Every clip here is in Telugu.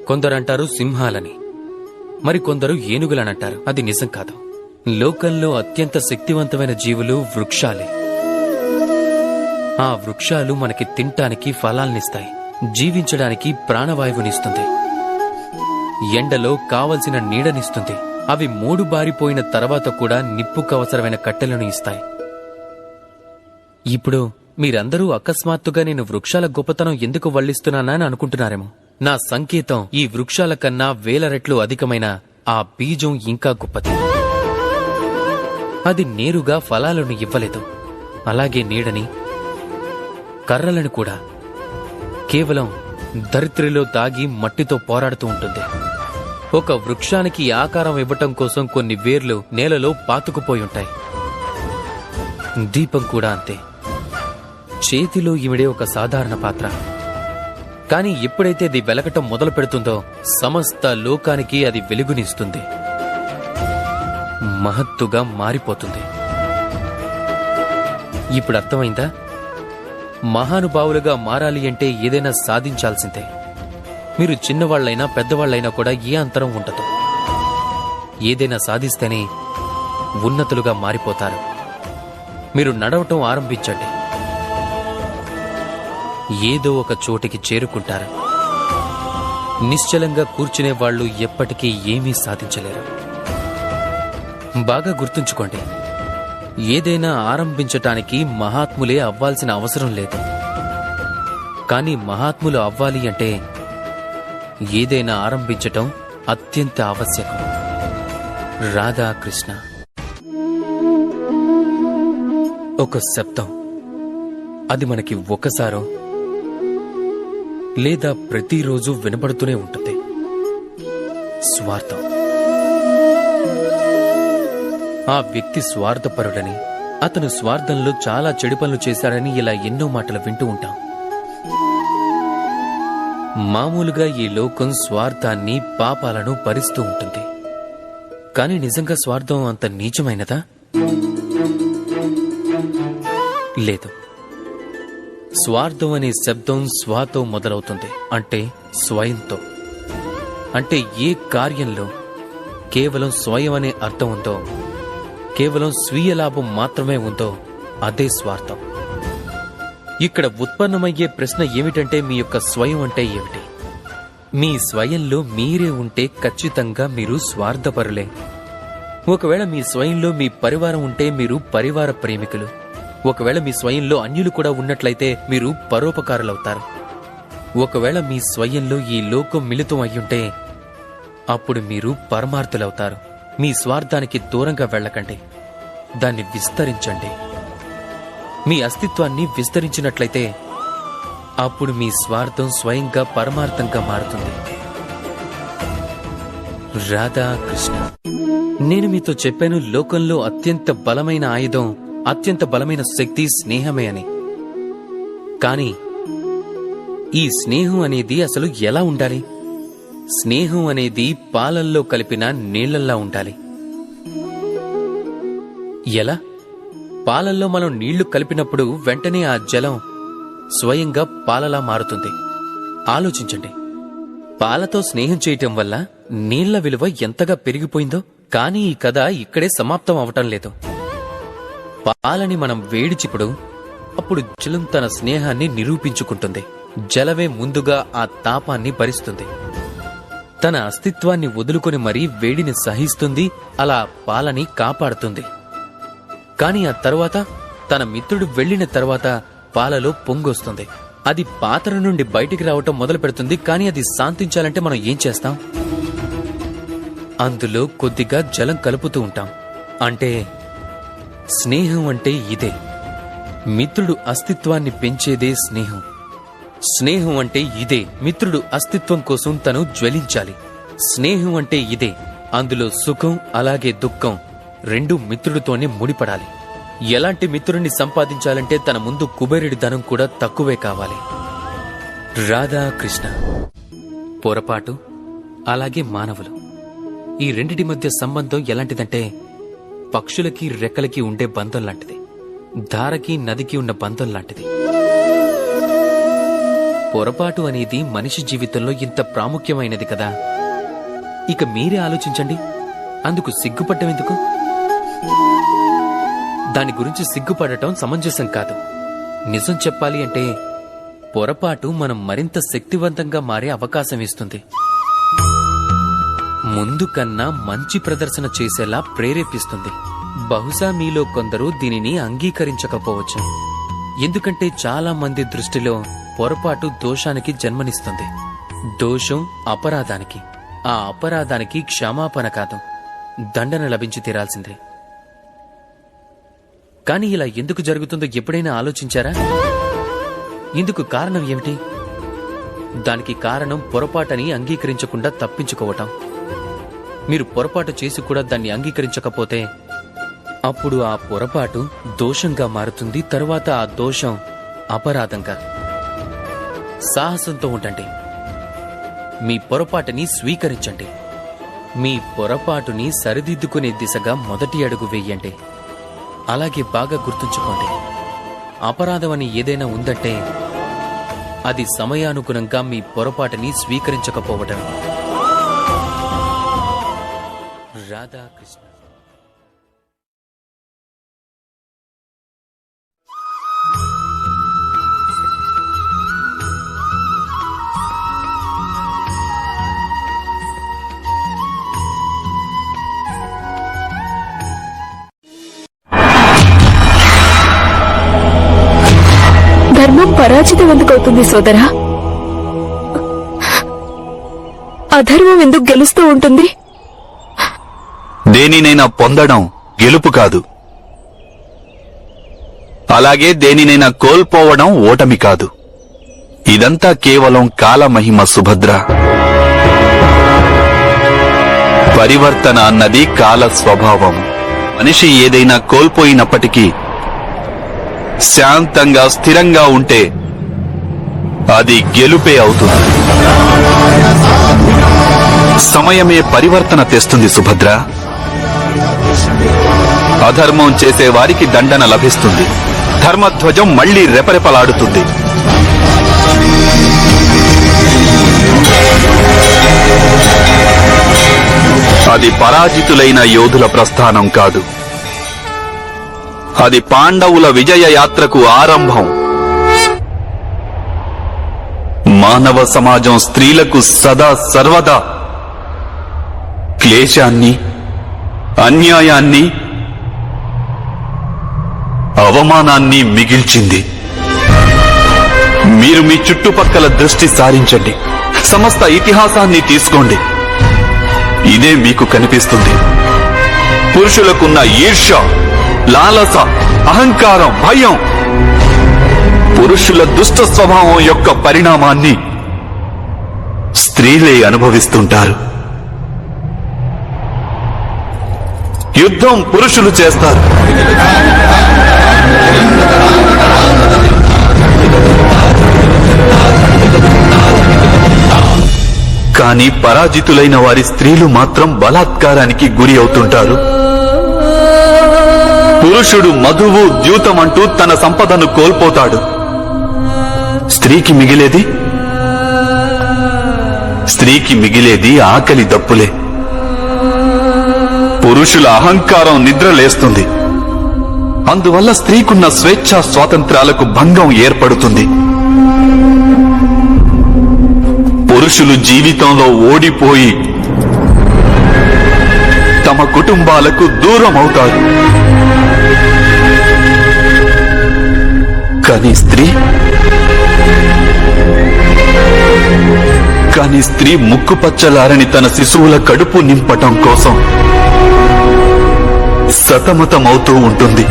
కొందరంటారు సింహాలని, మరి కొందరు ఏనుగులనంటారు. అది నిజం కాదు. లోకంలో అత్యంత శక్తివంతమైన జీవులు వృక్షాలే. ఆ వృక్షాలు మనకి తినటానికి ఫలాల్నిస్తాయి, జీవించడానికి ప్రాణవాయువునిస్తుంది, ఎండలో కావలసిన నీడనిస్తుంది. అవి మూడు బారిపోయిన తర్వాత కూడా నిప్పుకవసరమైన కట్టెలను ఇస్తాయి. ఇప్పుడు మీరందరూ అకస్మాత్తుగా నేను వృక్షాల గొప్పతనం ఎందుకు వల్లిస్తున్నానని అనుకుంటున్నారేమో. నా సంకేతం ఈ వృక్షాల కన్నా వేల రెట్లు అధికమైన ఆ బీజం ఇంకా గొప్పది. అది నేరుగా ఫలాలను ఇవ్వలేదు, అలాగే నీడని, కర్రలను కూడా. కేవలం ధరిత్రిలో దాగి మట్టితో పోరాడుతూ ఉంటుంది. ఒక వృక్షానికి ఆకారం ఇవ్వటం కోసం కొన్ని వేర్లు నేలలో పాతుకుపోయి ఉంటాయి. దీపం కూడా అంతే. చేతిలో ఈవిడే ఒక సాధారణ పాత్ర, కాని ఎప్పుడైతే అది వెలగటం మొదలు పెడుతుందో సమస్త లోకానికి అది వెలుగునిస్తుంది, మహత్తుగా మారిపోతుంది. ఇప్పుడు అర్థమైందా? మహానుభావులుగా మారాలి అంటే ఏదైనా సాధించాల్సిందే. మీరు చిన్నవాళ్లైనా పెద్దవాళ్లైనా కూడా ఏ అంతరం ఉండదు. ఏదైనా సాధిస్తేనే ఉన్నతులుగా మారిపోతారు. మీరు నడవటం ఆరంభించండి, ఏదో ఒక చోటికి చేరుకుంటారు. నిశ్చలంగా కూర్చునే వాళ్లు ఎప్పటికీ ఏమీ సాధించలేరు. బాగా గుర్తుంచుకోండి, ఏదైనా ఆరంభించటానికి మహాత్ములే అవ్వాల్సిన అవసరం లేదు. కానీ మహాత్ములు అవ్వాలి అంటే ఏదైనా ఆరంభించటం అత్యంత ఆవశ్యకం. రాధాకృష్ణ. ఒక శబ్దం, అది మనకి ఒకసారో లేదా ప్రతిరోజు వినపడుతూనే ఉంటుంది. స్వార్థం. ఆ వ్యక్తి స్వార్థపరుడని, అతను స్వార్థంలో చాలా చెడు పనులు చేశాడని ఇలా ఎన్నో మాటలు వింటూ ఉంటాం. మామూలుగా ఈ లోకం స్వార్థాన్ని, పాపాలను భరిస్తూ ఉంటుంది. కాని నిజంగా స్వార్థం అంత నీచమైనదా? లేదు. స్వార్థం అనే శబ్దం స్వాతో మొదలవుతుంది, అంటే స్వయంతో. అంటే ఏ కార్యంలో కేవలం స్వయం అనే అర్థం ఉందో, కేవలం స్వీయ లాభం మాత్రమే ఉందో అదే స్వార్థం. ఇక్కడ ఉత్పన్నమయ్యే ప్రశ్న ఏమిటంటే, మీ యొక్క స్వయం అంటే ఏమిటి? మీ స్వయంలో మీరే ఉంటే ఖచ్చితంగా మీరు స్వార్థపరులే. ఒకవేళ మీ స్వయంలో మీ పరివారం ఉంటే మీరు పరివార ప్రేమికులు. ఒకవేళ మీ స్వయంలో అన్యులు కూడా ఉన్నట్లయితే మీరు పరోపకారులవుతారు. ఒకవేళ మీ స్వయంలో ఈ లోకం మిళితం అయ్యుంటే అప్పుడు మీరు పరమార్థులవుతారు. మీ స్వార్థానికి దూరంగా వెళ్ళకండి, దాన్ని విస్తరించండి. మీ అస్తిత్వాన్ని విస్తరించినట్లయితే అప్పుడు మీ స్వార్థం స్వయంగా పరమార్థంగా మారుతుంది. రాధాకృష్ణ. నేను మీతో చెప్పాను, లోకంలో అత్యంత బలమైన ఆయుధం, అత్యంత బలమైన శక్తి స్నేహమే అని. కానీ ఈ స్నేహం అనేది అసలు ఎలా ఉండాలి? స్నేహం అనేది పాలల్లో కలిపిన నీళ్లల్లా ఉండాలి. ఎలా? పాలల్లో మనం నీళ్లు కలిపినప్పుడు వెంటనే ఆ జలం స్వయంగా పాలలా మారుతుంది. ఆలోచించండి, పాలతో స్నేహం చేయటం వల్ల నీళ్ల విలువ ఎంతగా పెరిగిపోయిందో. కానీ ఈ కథ ఇక్కడే సమాప్తం అవటం లేదు. పాలని మనం వేడిచిప్పుడు అప్పుడు జలం తన స్నేహాన్ని నిరూపించుకుంటుంది. జలమే ముందుగా ఆ తాపాన్ని భరిస్తుంది, తన అస్తిత్వాన్ని వదులుకొని మరీ వేడిని సహిస్తుంది, అలా పాలని కాపాడుతుంది. కాని ఆ తరువాత తన మిత్రుడు వెళ్లిన తరువాత పాలలో పొంగొస్తుంది. అది పాత్ర నుండి బయటికి రావటం మొదలు పెడుతుంది. కానీ అది శాంతించాలంటే మనం ఏం చేస్తాం? అందులో కొద్దిగా జలం కలుపుతూ ఉంటాం. అంటే స్నేహం అంటే ఇదే. మిత్రుడు అస్తిత్వాన్ని పెంచేదే స్నేహం. స్నేహం అంటే ఇదే. మిత్రుడు అస్తిత్వం కోసం తను జ్వలించాలి. స్నేహం అంటే ఇదే. అందులో సుఖం అలాగే దుఃఖం రెండూ మిత్రుడితోనే ముడిపడాలి. ఎలాంటి మిత్రుడిని సంపాదించాలంటే తన ముందు కుబేరుడి ధనం కూడా తక్కువే కావాలి. రాధాకృష్ణ. పొరపాటు అలాగే మానవులు, ఈ రెండిటి మధ్య సంబంధం ఎలాంటిదంటే పక్షులకి రెక్కలకి ఉండే బంధం లాంటిది, ధారకి నదికి ఉన్న బంధం లాంటిది. పొరపాటు అనేది మనిషి జీవితంలో ఇంత ప్రాముఖ్యమైనది కదా. ఇక మీరే ఆలోచించండి, అందుకు సిగ్గుపడ్డం ఎందుకు? దాని గురించి సిగ్గుపడటం సమంజసం కాదు. నిజం చెప్పాలి అంటే పొరపాటు మనం మరింత శక్తివంతంగా మారే అవకాశం ఇస్తుంది. ముందు కన్నా మంచి ప్రదర్శన చేసేలా ప్రేరేపిస్తుంది. బహుశా మీలో కొందరు దీనిని అంగీకరించకపోవచ్చు. ఎందుకంటే చాలా మంది దృష్టిలో పొరపాటు దోషానికి జన్మనిస్తుంది. దోషం అపరాధానికి, ఆ అపరాధానికి క్షమాపణ కాదు, దండన లభించి తీరాల్సిందే. కాని ఇలా ఎందుకు జరుగుతుందో ఎప్పుడైనా ఆలోచించారా? ఇందుకు కారణం ఏమిటి? దానికి కారణం పొరపాటని అంగీకరించకుండా తప్పించుకోవటం. మీరు పొరపాటు చేసి కూడా దాన్ని అంగీకరించకపోతే అప్పుడు ఆ పొరపాటు దోషంగా మారుతుంది. తరువాత ఆ దోషం అపరాధంగా. సాహసంతో ఉండండి. మీ పొరపాటుని స్వీకరించండి. మీ పొరపాటుని సరిదిద్దుకునే దిశగా మొదటి అడుగు వేయండి. అలాగే బాగా గుర్తుంచుకోండి, అపరాధం అని ఏదైనా ఉందంటే అది సమయానుగుణంగా మీ పొరపాటుని స్వీకరించకపోవటం. రాధాకృష్ణ. ధర్మం పరాజితం ఎందుకవుతుంది సోదరా? అధర్మం ఎందుకు గెలుస్తూ ఉంటుంది? దేనినైనా పొందడం గెలుపు కాదు, అలాగే దేనినైనా కోల్పోవడం ఓటమి కాదు. ఇదంతా కేవలం కాలమహిమ సుభద్ర. పరివర్తన అన్నది కాల స్వభావం. మనిషి ఏదైనా కోల్పోయినప్పటికీ శాంతంగా స్థిరంగా ఉంటే అది గెలుపే అవుతుంది. సమయమే పరివర్తన తెస్తుంది సుభద్ర. అధర్మం చేసే వారికి దండన లభిస్తుంది. ధర్మధ్వజం మళ్లీ రెపరెపలాడుతుంది. అది పరాజితులైన యోధుల ప్రస్థానం కాదు, అది పాండవుల విజయ యాత్రకు ఆరంభం. మానవ సమాజం స్త్రీలకు సదా సర్వదా క్లేశాన్ని, అన్యాయాన్ని, అవమానాన్ని మిగిల్చింది. మీరు మీ చుట్టుపక్కల దృష్టి సారించండి, సమస్త ఇతిహాసాన్ని తీసుకోండి. ఇదే మీకు కనిపిస్తుంది. పురుషులకున్న ఈర్ష్య, లాలస, అహంకారం, భయం, పురుషుల దుష్ట స్వభావం యొక్క పరిణామాన్ని స్త్రీలే అనుభవిస్తుంటారు. యుద్ధం పురుషులు చేస్తారు, కానీ పరాజితులైన వారి స్త్రీలు మాత్రం బలాత్కారానికి గురి అవుతుంటారు. పురుషుడు మధువు ద్యూతమంటూ తన సంపదను కోల్పోతాడు. స్త్రీకి మిగిలేది ఆకలి దప్పులే. పురుషుల అహంకారం నిద్రలేస్తుంది. అందువల్ల స్త్రీకున్న స్వేచ్ఛా స్వాతంత్రాలకు భంగం ఏర్పడుతుంది. పురుషులు జీవితంలో ఓడిపోయి తమ కుటుంబాలకు దూరం అవుతారు. కానీ స్త్రీ ముక్కుపచ్చలారని తన శిశువుల కడుపు నింపటం కోసం సతమతమవుతూ ఉంటుంది.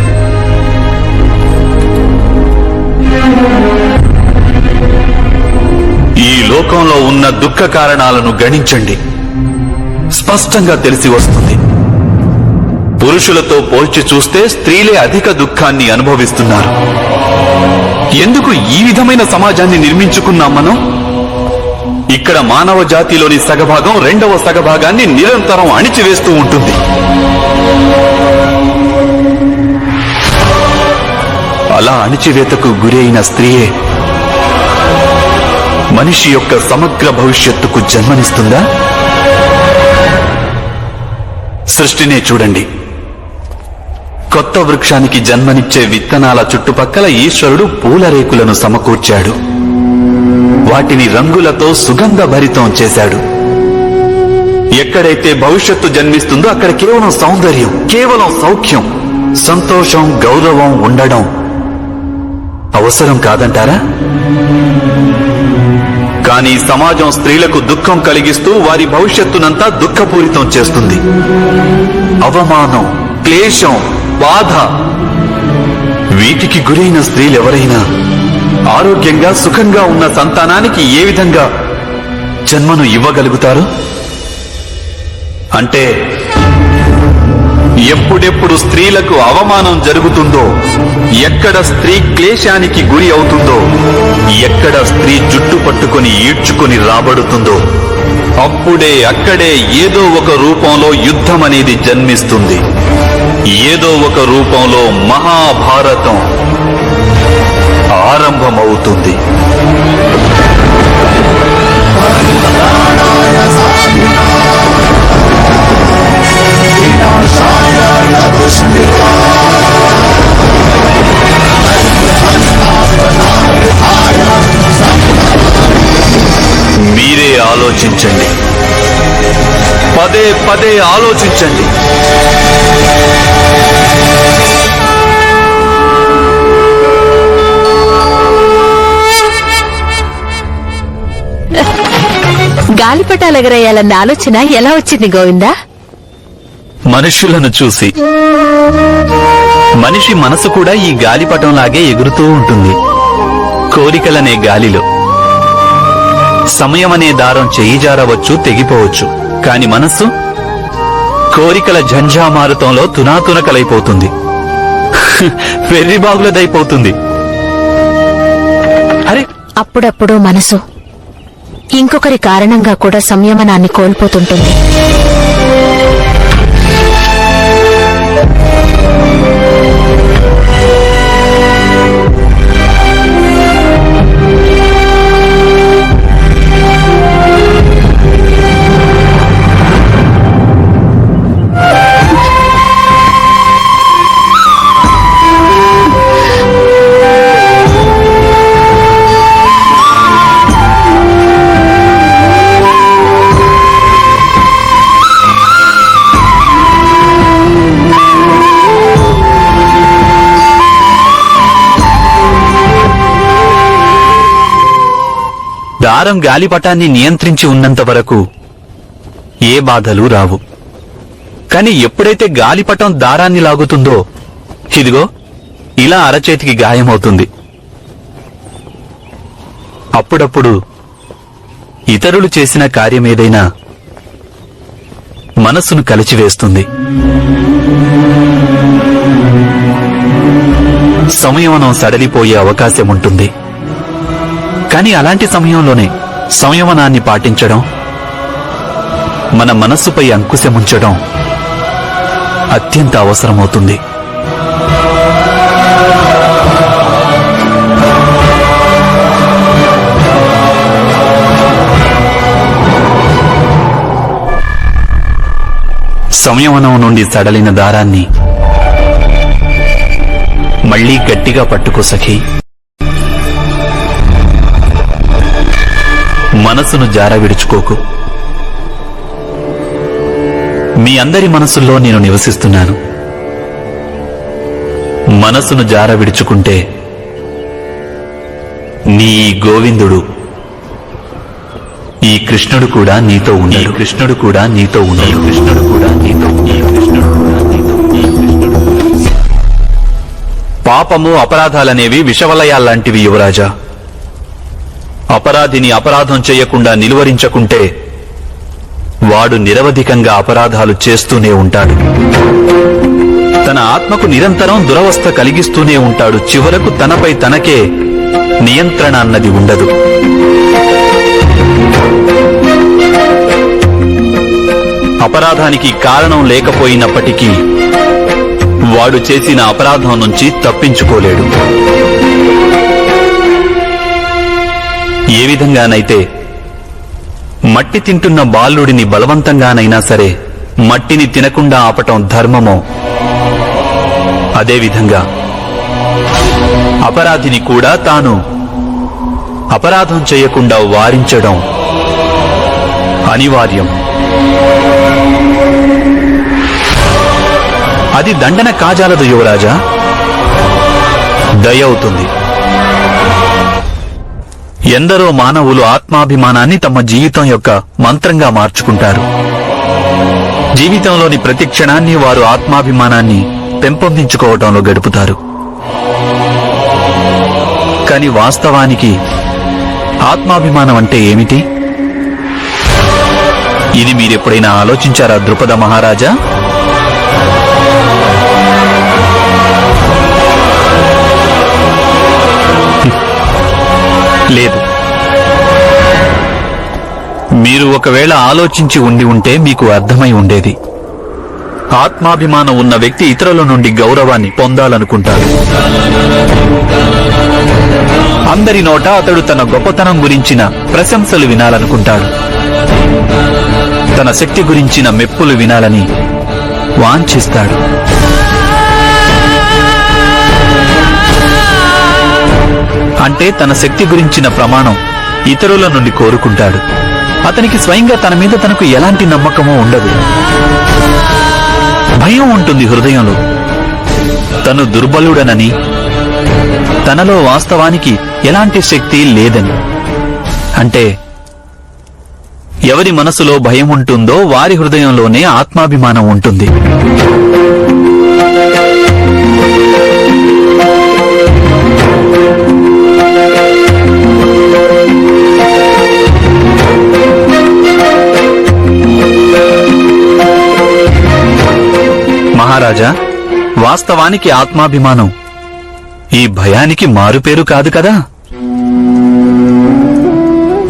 ఈ లోకంలో ఉన్న దుఃఖ కారణాలను గణించండి, స్పష్టంగా తెలిసి వస్తుంది. పురుషులతో పోల్చి చూస్తే స్త్రీలే అధిక దుఃఖాన్ని అనుభవిస్తున్నారు. ఎందుకు ఈ విధమైన సమాజాన్ని నిర్మించుకున్నాం మనం? ఇక్కడ మానవ జాతిలోని సగభాగం రెండవ సగభాగాన్ని నిరంతరం అణిచివేస్తూ ఉంటుంది. అలా అణిచివేతకు గురైన స్త్రీయే మనిషి యొక్క సమగ్ర భవిష్యత్తుకు జన్మనిస్తుందా? సృష్టినే చూడండి. కొత్త వృక్షానికి జన్మనిచ్చే విత్తనాల చుట్టుపక్కల ఈశ్వరుడు పూల రేకులను సమకూర్చాడు. వాటిని రంగులతో సుగంధ భరితం చేశాడు. ఎక్కడైతే భవిష్యత్తు జన్మిస్తుందో అక్కడ కేవలం సౌందర్యం, కేవలం సౌఖ్యం, సంతోషం, గౌరవం ఉండడం అవసరం కాదంటారా? కానీ సమాజం స్త్రీలకు దుఃఖం కలిగిస్తూ వారి భవిష్యత్తునంతా దుఃఖపూరితం చేస్తుంది. అవమానం, క్లేశం, బాధ, వీటికి గురైన స్త్రీలెవరైనా ఆరోగ్యంగా సుఖంగా ఉన్న సంతానానికి ఏ విధంగా జన్మను ఇవ్వగలుగుతారు? అంటే ఎప్పుడెప్పుడు స్త్రీలకు అవమానం జరుగుతుందో, ఎక్కడ స్త్రీ క్లేశానికి గురి అవుతుందో, ఎక్కడ స్త్రీ జుట్టు పట్టుకొని ఈడ్చుకొని రాబడుతుందో అప్పుడే అక్కడే ఏదో ఒక రూపంలో యుద్ధం అనేది జన్మిస్తుంది. ఏదో ఒక రూపంలో మహాభారతం ఆరంభమవుతుంది. మీరే ఆలోచించండి, పదే పదే ఆలోచించండి. గాలిపటాలు ఎగరేయాలన్న ఆలోచన ఎలా వచ్చింది గోవిందా? మనుషులను చూసి. మనిషి మనసు కూడా ఈ గాలిపటంలాగే ఎగురుతూ ఉంటుంది. కోరికలనే గాలిలో. సమయమనే దారం చెయ్యి జారవచ్చు, తెగిపోవచ్చు. కాని మనస్సు కోరికల ఝంఝామారుతంలో తునాతునకలైపోతుంది. వెర్రిబాగులదైపోతుంది. అరే, అప్పుడప్పుడు మనసు ఇంకొకరి కారణంగా కూడా సంయమనాన్ని కోల్పోతుంటుంది. దారం గాలిపటాన్ని నియంత్రించి ఉన్నంత వరకు ఏ బాధలు రావు. కాని ఎప్పుడైతే గాలిపటం దారాన్ని లాగుతుందో, ఇదిగో ఇలా అరచేతికి గాయమవుతుంది. అప్పుడప్పుడు ఇతరులు చేసిన కార్యమేదైనా మనస్సును కలిచివేస్తుంది. సంయమనం సడలిపోయే అవకాశం ఉంటుంది. కానీ అలాంటి సమయంలోనే సంయమనాన్ని పాటించడం, మన మనస్సుపై అంకుశముంచడం అత్యంత అవసరమవుతుంది. సంయమనం నుండి సడలిన దారాన్ని మళ్లీ గట్టిగా పట్టుకో సఖీ. మనసును జార విడుచుకోకు. మీ అందరి మనసుల్లో నేను నివసిస్తున్నాను. మనసును జార విడుచుకుంటే నీ గోవిందుడు, ఈ కృష్ణుడు కూడా నీతో ఉండడు. కృష్ణుడు కూడా నీతో ఉండడు. కృష్ణుడు కూడా నీతో కృష్ణుడు కూడా నీతో. పాపము, అపరాధాలనేవి విషవలయాల్లాంటివి యువరాజా. అపరాధిని అపరాధం చేయకుండా నిలువరించకుంటే వాడు నిరవధికంగా అపరాధాలు చేస్తూనే ఉంటాడు. తన ఆత్మకు నిరంతరం దురవస్థ కలిగిస్తూనే ఉంటాడు. చివరకు తనపై తనకే నియంత్రణ అన్నది ఉండదు. అపరాధానికి కారణం లేకపోయినప్పటికీ వాడు చేసిన అపరాధం నుంచి తప్పించుకోలేడు. ఏ విధంగానైతే మట్టి తింటున్న బాలుడిని బలవంతంగానైనా సరే మట్టిని తినకుండా ఆపటం ధర్మమో, అదేవిధంగా అపరాధిని కూడా తాను అపరాధం చేయకుండా వారించడం అనివార్యం. అది దండన కాజాలదు యువరాజా, దయ అవుతుంది. ఎందరో మానవులు ఆత్మాభిమానాన్ని తమ జీవితం యొక్క మంత్రంగా మార్చుకుంటారు. జీవితంలోని ప్రతి క్షణాన్ని వారు ఆత్మాభిమానాన్ని పెంపొందించుకోవటంలో గడుపుతారు. కాని వాస్తవానికి ఆత్మాభిమానం అంటే ఏమిటి? ఇది మీరెప్పుడైనా ఆలోచించారా ద్రుపద మహారాజా? లేదు. మీరు ఒకవేళ ఆలోచించి ఉంటే మీకు అర్థమై ఉండేది. ఆత్మాభిమానం ఉన్న వ్యక్తి ఇతరుల నుండి గౌరవాన్ని పొందాలనుకుంటాడు. అందరి నోట అతడు తన గొప్పతనం గురించిన ప్రశంసలు వినాలనుకుంటాడు. తన శక్తి గురించిన మెప్పులు వినాలని వాంఛిస్తాడు. అంటే తన శక్తి గురించిన ప్రమాణం ఇతరుల నుండి కోరుకుంటాడు. అతనికి స్వయంగా తన మీద తనకు ఎలాంటి నమ్మకమో ఉండదు. భయం ఉంటుంది హృదయంలో. తను దుర్బలుడనని, తనలో వాస్తవానికి ఎలాంటి శక్తి లేదని. అంటే ఎవరి మనసులో భయం ఉంటుందో వారి హృదయంలోనే ఆత్మాభిమానం ఉంటుంది. మహారాజా, వాస్తవానికి ఆత్మాభిమానం ఈ భయానికి మారుపేరు కాదు కదా.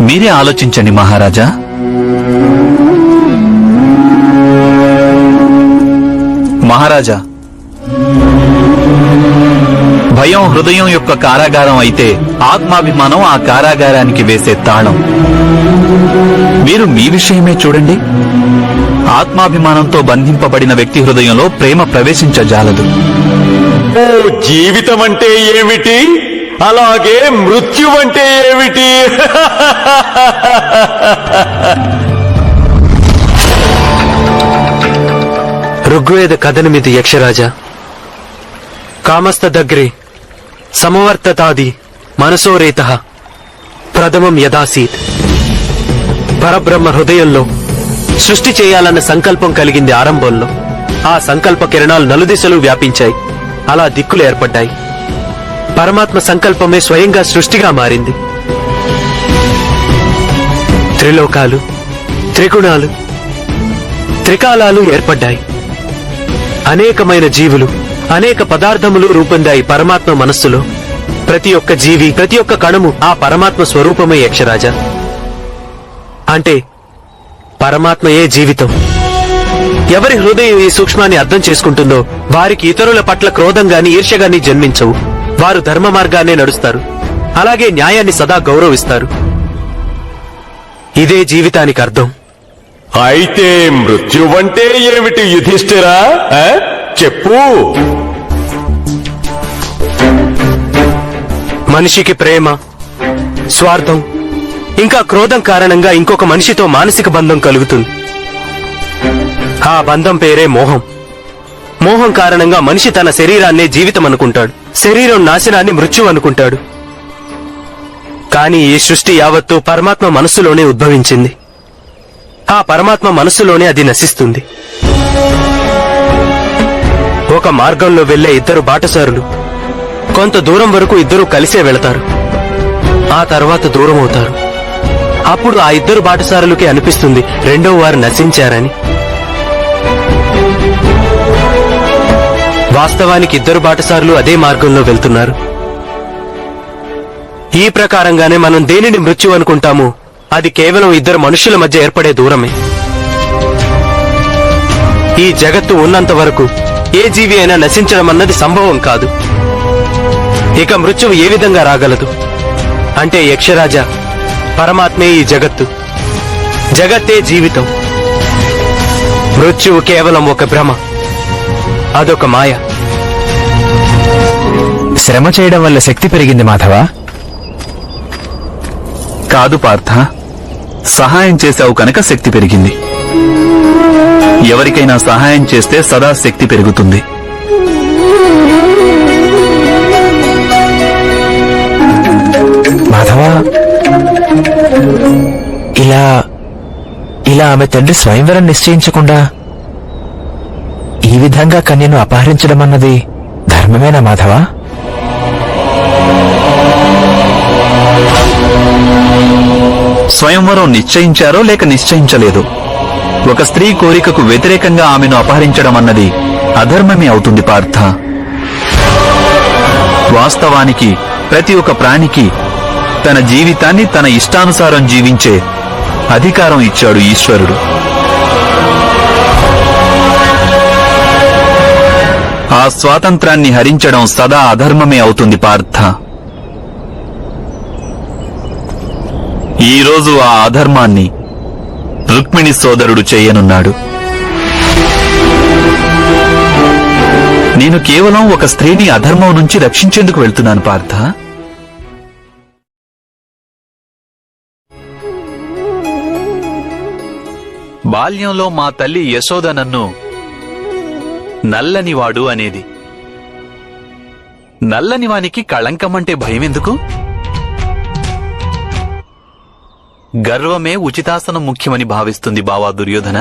మీరే ఆలోచించండి మహారాజా. మహారాజా, భయం హృదయం యొక్క కారాగారం అయితే ఆత్మాభిమానం ఆ కారాగారానికి వేసే తాళం. మీరు మీ విషయమే చూడండి. ఆత్మాభిమానంతో బంధింపబడిన వ్యక్తి హృదయంలో ప్రేమ ప్రవేశించజాలదు. జీవితం అంటే ఏమిటి, అలాగే మృత్యు అంటే ఏమిటి? ఋగ్వేద కథనమిది యక్షరాజా. కామస్థ దగ్గరే సమవర్తతాది మనసోరేత ప్రథమం యదాసీత్. పరబ్రహ్మ హృదయంలో సృష్టి చేయాలన్న సంకల్పం కలిగింది ఆరంభంలో. ఆ సంకల్ప కిరణాలు నలుదిశలు వ్యాపించాయి. అలా దిక్కులు ఏర్పడ్డాయి. పరమాత్మ సంకల్పమే స్వయంగా సృష్టిగా మారింది. త్రిలోకాలు, త్రిగుణాలు, త్రికాలాలు ఏర్పడ్డాయి. అనేకమైన జీవులు, అనేక పదార్థములు రూపొందాయి పరమాత్మ మనస్సులో. ప్రతి ఒక్క జీవి, ప్రతి ఒక్క కణము ఆ పరమాత్మ స్వరూపమే యక్షరాజా. అంటే పరమాత్మయే జీవితం. ఎవరి హృదయం ఈ సూక్ష్మాన్ని అర్థం చేసుకుంటుందో వారికి ఇతరుల పట్ల క్రోధంగాని ఈర్ష్యగాని జన్మించవు. వారు ధర్మ మార్గాన్నే నడుస్తారు. అలాగే న్యాయాన్ని సదా గౌరవిస్తారు. ఇదే జీవితానికి అర్థం. అయితే మృత్యువంటే ఏమిటి యుధిష్ఠిరా? చెప్పు. మనిషికి ప్రేమ, స్వార్థం, ఇంకా క్రోధం కారణంగా ఇంకొక మనిషితో మానసిక బంధం కలుగుతుంది. ఆ బంధం పేరే మోహం. మోహం కారణంగా మనిషి తన శరీరాన్నే జీవితం అనుకుంటాడు. శరీరం నాశనాన్ని మృత్యు అనుకుంటాడు. కానీ ఈ సృష్టి యావత్తు పరమాత్మ మనస్సులోనే ఉద్భవించింది. ఆ పరమాత్మ మనస్సులోనే అది నశిస్తుంది. ఒక మార్గంలో వెళ్లే ఇద్దరు బాటసారులు కొంత దూరం వరకు ఇద్దరూ కలిసే వెళతారు. ఆ తర్వాత దూరం అవుతారు. అప్పుడు ఆ ఇద్దరు బాటసారులకి అనిపిస్తుంది రెండో వారు నశించారని. వాస్తవానికి ఇద్దరు బాటసారులు అదే మార్గంలో వెళ్తున్నారు. ఈ ప్రకారంగానే మనం దేనిని మృత్యు అనుకుంటామో అది కేవలం ఇద్దరు మనుషుల మధ్య ఏర్పడే దూరమే. ఈ జగత్తు ఉన్నంత వరకు ఏ జీవి అయినా నశించడం అన్నది సంభవం కాదు. ఇక మృత్యువు ఏ విధంగా రాగలదు అంటే యక్షరాజా, పరమాత్మే ఈ జగత్తు, జగత్తే జీవితం. మృత్యువు కేవలం ఒక భ్రమ, అదొక మాయ. శ్రమ చేయడం వల్ల శక్తి పెరిగింది మాధవా? కాదు పార్థ, సహాయం చేశావు కనుక శక్తి పెరిగింది. ఎవరికైనా సహాయం చేస్తే సదా శక్తి పెరుగుతుంది. మాధవా, ఇలా ఆమె తండ్రి స్వయంవరం నిశ్చయించకుండా ఈ విధంగా కన్యను అపహరించడం అన్నది ధర్మమేనా మాధవా? స్వయంవరం నిశ్చయించారో లేక నిశ్చయించలేదో, ఒక స్త్రీ కోరికకు వ్యతిరేకంగా ఆమెను అపహరించడం అన్నది అధర్మమే అవుతుంది పార్థ. వాస్తవానికి ప్రతి ఒక్క ప్రాణికి తన జీవితాన్ని తన ఇష్టానుసారం జీవించే అధికారం ఇచ్చాడు ఈశ్వరుడు. ఆ స్వాతంత్రాన్ని హరించడం సదా అధర్మమే అవుతుంది పార్థ. ఈరోజు ఆ అధర్మాన్ని రుక్మిణి సోదరుడు చేయనున్నాడు. నేను కేవలం ఒక స్త్రీని అధర్మం నుంచి రక్షించేందుకు వెళ్తున్నాను పార్థ. బాల్యంలో మా తల్లి యశోద నన్ను నల్లనివాడు అనేది. నల్లనివానికి కళంకమంటే భయమెందుకు? గర్వమే ఉచితాసనం ముఖ్యమని భావిస్తుంది బావా దుర్యోధన.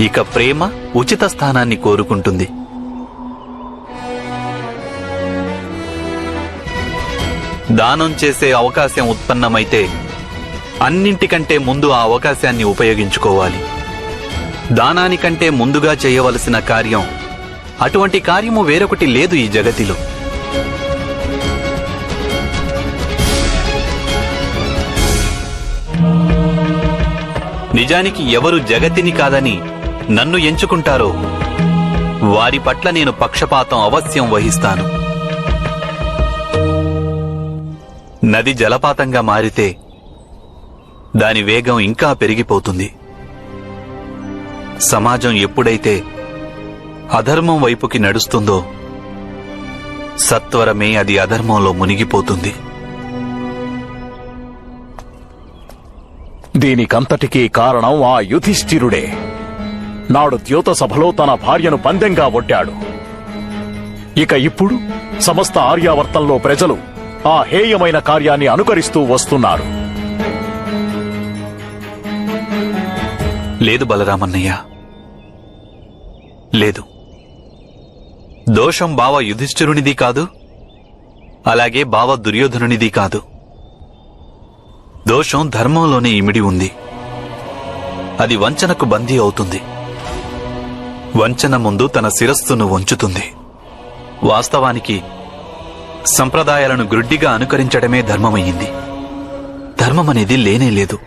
ఇక ప్రేమ ఉచిత స్థానాన్ని కోరుకుంటుంది. దానం చేసే అవకాశం ఉత్పన్నమైతే అన్నింటికంటే ముందు ఆ అవకాశాన్ని ఉపయోగించుకోవాలి. దానానికంటే ముందుగా చేయవలసిన కార్యం, అటువంటి కార్యము వేరొకటి లేదు ఈ జగతిలో. నిజానికి ఎవరు జగతిని కాదని నన్ను ఎంచుకుంటారో వారి పట్ల నేను పక్షపాతం అవశ్యం వహిస్తాను. నది జలపాతంగా మారితే దాని వేగం ఇంకా పెరిగిపోతుంది. సమాజం ఎప్పుడైతే అధర్మం వైపుకి నడుస్తుందో సత్వరమే అది అధర్మంలో మునిగిపోతుంది. దీనికంతటికీ కారణం ఆ యుధిష్ఠిరుడే. నాడు ద్యోత సభలో తన భార్యను పందెంగా ఒడ్డాడు. ఇక ఇప్పుడు సమస్త ఆర్యావర్తంలో ప్రజలు ఆ హేయమైన కార్యాన్ని అనుకరిస్తూ వస్తున్నారు. లేదు బలరామన్నయ్య, లేదు. దోషం బావ యుధిష్ఠిరునిది కాదు, అలాగే బావ దుర్యోధనునిది కాదు. దోషం ధర్మంలోనే ఇమిడి ఉంది. అది వంచనకు బందీ అవుతుంది. వంచన ముందు తన శిరస్సును వంచుతుంది. వాస్తవానికి సంప్రదాయాలను గ్రుడ్డిగా అనుకరించడమే ధర్మమయ్యింది. ధర్మమనేది లేనేలేదు.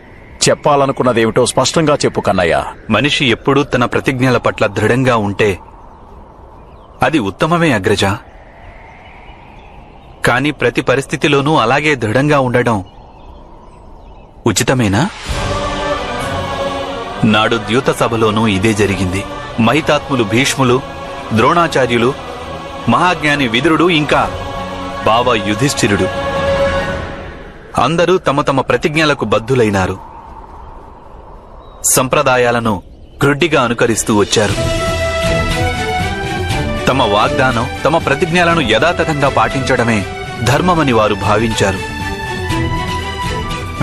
చెప్పాలనుకున్నదేమిటో స్పష్టంగా చెప్పు కన్నయ్య. మనిషి ఎప్పుడూ తన ప్రతిజ్ఞల పట్ల దృఢంగా ఉంటే అది ఉత్తమమే అగ్రజ. కాని ప్రతి పరిస్థితిలోనూ అలాగే దృఢంగా ఉండడం ఉచితమేనా? నాడు ద్యూత సభలోనూ ఇదే జరిగింది. మహితాత్ములు భీష్ములు, ద్రోణాచార్యులు, మహాజ్ఞాని విదురుడు, ఇంకా బావ యుధిష్ఠిరుడు అందరూ తమ తమ ప్రతిజ్ఞలకు బద్ధులైనారు. సంప్రదాయాలను గ్రుడ్డిగా అనుకరిస్తూ వచ్చారు. తమ వాగ్దానం, తమ ప్రతిజ్ఞలను యథాతథంగా పాటించడమే ధర్మమని వారు భావించారు.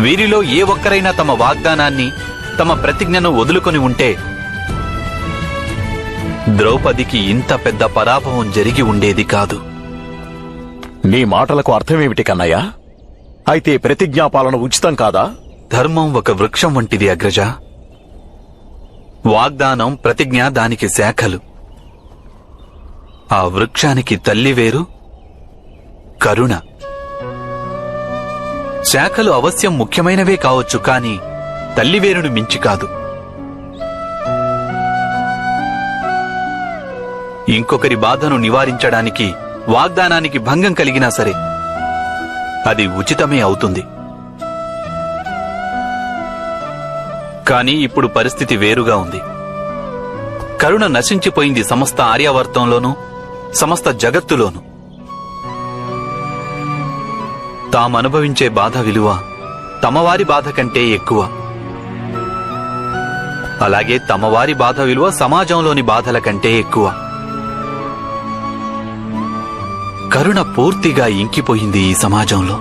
వీరిలో ఏ ఒక్కరైనా తమ వాగ్దానాన్ని, తమ ప్రతిజ్ఞను వదులుకొని ఉంటే ద్రౌపదికి ఇంత పెద్ద పరాభవం జరిగి ఉండేది కాదు. నీ మాటలకు అర్థమేమిటి కన్నయ్య? అయితే ప్రతిజ్ఞాపాలన ఉచితం కాదా? ధర్మం ఒక వృక్షం వంటిది అగ్రజ. వాగ్దానం, ప్రతిజ్ఞ దానికి శాఖలు. ఆ వృక్షానికి తల్లి వేరు కరుణ. శాఖలు అవశ్యం ముఖ్యమైనవే కావచ్చు, కాని తల్లివేరును మించి కాదు. ఇంకొకరి బాధను నివారించడానికి వాగ్దానానికి భంగం కలిగినా సరే అది ఉచితమే అవుతుంది. కానీ ఇప్పుడు పరిస్థితి వేరుగా ఉంది. కరుణ నశించిపోయింది సమస్త ఆర్యావర్తంలోనూ, సమస్త జగత్తులోనూ. తామనుభవించే బాధ విలువ తమవారి బాధ కంటే ఎక్కువ. అలాగే తమవారి బాధ విలువ సమాజంలోని బాధల కంటే ఎక్కువ. కరుణ పూర్తిగా ఇంకిపోయింది ఈ సమాజంలో.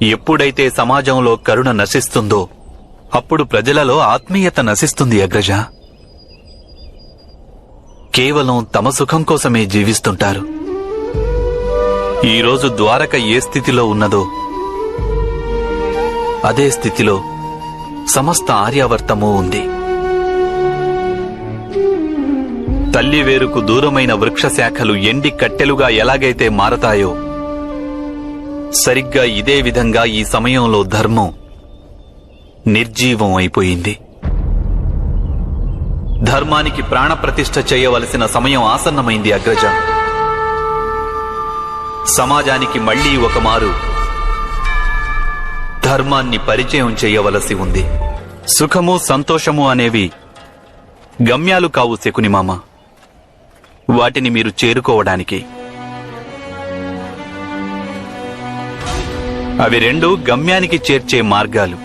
ఎప్పుడైతే సమాజంలో కరుణ నశిస్తుందో అప్పుడు ప్రజలలో ఆత్మీయత నశిస్తుంది అగ్రజ. కేవలం తమ సుఖం కోసమే జీవిస్తుంటారు. ఈరోజు ద్వారక ఏ స్థితిలో ఉన్నదో అదే స్థితిలో సమస్త ఆర్యావర్తమూ ఉంది. తల్లి వేరుకు దూరమైన వృక్షశాఖలు ఎండి కట్టెలుగా ఎలాగైతే మారతాయో సరిగ్గా ఇదే విధంగా ఈ సమయంలో ధర్మం నిర్జీవం అయిపోయింది. ధర్మానికి ప్రాణప్రతిష్ఠ చేయవలసిన సమయం ఆసన్నమైంది అగ్రజ. సమాజానికి మళ్లీ ఒకమారు ధర్మాన్ని పరిచయం చేయవలసి ఉంది. సుఖము సంతోషము అనేవి గమ్యాలు కావు శకునిమామ. వాటిని మీరు చేరుకోవడానికి అవి రెండు గమ్యానికి చేర్చే మార్గాలు.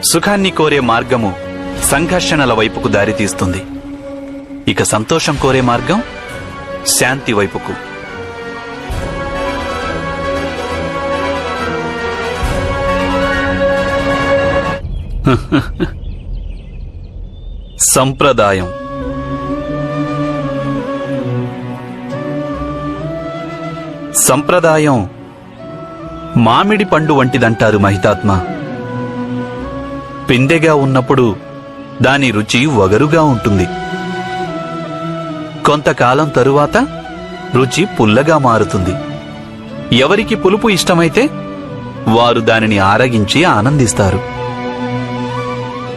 సుఖాన్ని కోరే మార్గము సంఘర్షణల వైపుకు దారితీస్తుంది. ఇక సంతోషం కోరే మార్గం శాంతి వైపుకు. సంప్రదాయం సంప్రదాయం మామిడి పండు వంటిదంటారు మహితాత్మ. పిందెగా ఉన్నప్పుడు దాని రుచి వగరుగా ఉంటుంది. కొంతకాలం తరువాత రుచి పుల్లగా మారుతుంది. ఎవరికి పులుపు ఇష్టమైతే వారు దానిని ఆరగించి ఆనందిస్తారు.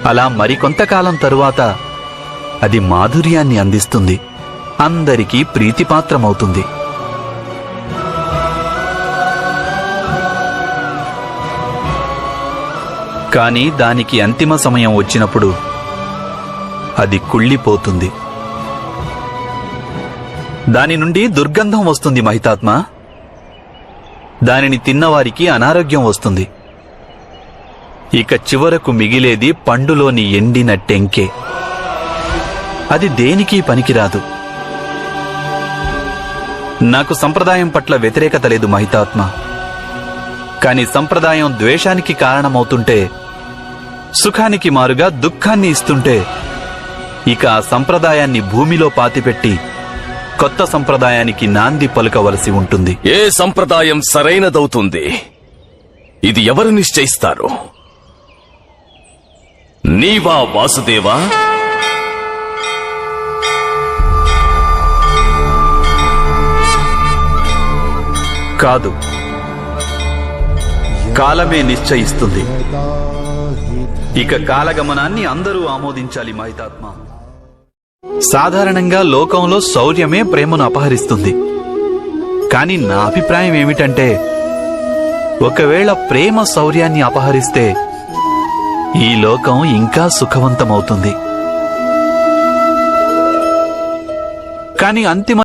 అలా మరికొంతకాలం తరువాత అది మాధుర్యాన్ని అందిస్తుంది, అందరికీ ప్రీతిపాత్రమవుతుంది. కానీ దానికి అంతిమ సమయం వచ్చినప్పుడు అది కుళ్ళిపోతుంది. దాని నుండి దుర్గంధం వస్తుంది మహితాత్మ. దానిని తిన్నవారికి అనారోగ్యం వస్తుంది. ఇక చివరకు మిగిలేది పండులోని ఎండిన టెంకే. అది దేనికి పనికిరాదు. నాకు సంప్రదాయం పట్ల వ్యతిరేకత లేదు మహితాత్మ. కాని సంప్రదాయం ద్వేషానికి కారణమవుతుంటే, సుఖానికి మారుగా దుఃఖాన్ని ఇస్తుంటే, ఇక ఆ సంప్రదాయాన్ని భూమిలో పాతిపెట్టి కొత్త సంప్రదాయానికి నాంది పలుకవలసి ఉంటుంది. ఏ సంప్రదాయం సరైనదవుతుంది, ఇది ఎవరు నిశ్చయిస్తారు? నీవా వాసుదేవా? కాదు, కాలమే నిశ్చయిస్తుంది. ఇక కాలగమనాన్ని అందరూ ఆమోదించాలి మహితాత్మ. సాధారణంగా లోకంలో శౌర్యమే ప్రేమను అపహరిస్తుంది. కాని నా అభిప్రాయం ఏమిటంటే, ఒకవేళ ప్రేమ శౌర్యాన్ని అపహరిస్తే ఈ లోకం ఇంకా సుఖవంతమవుతుంది. కాని అంతిమ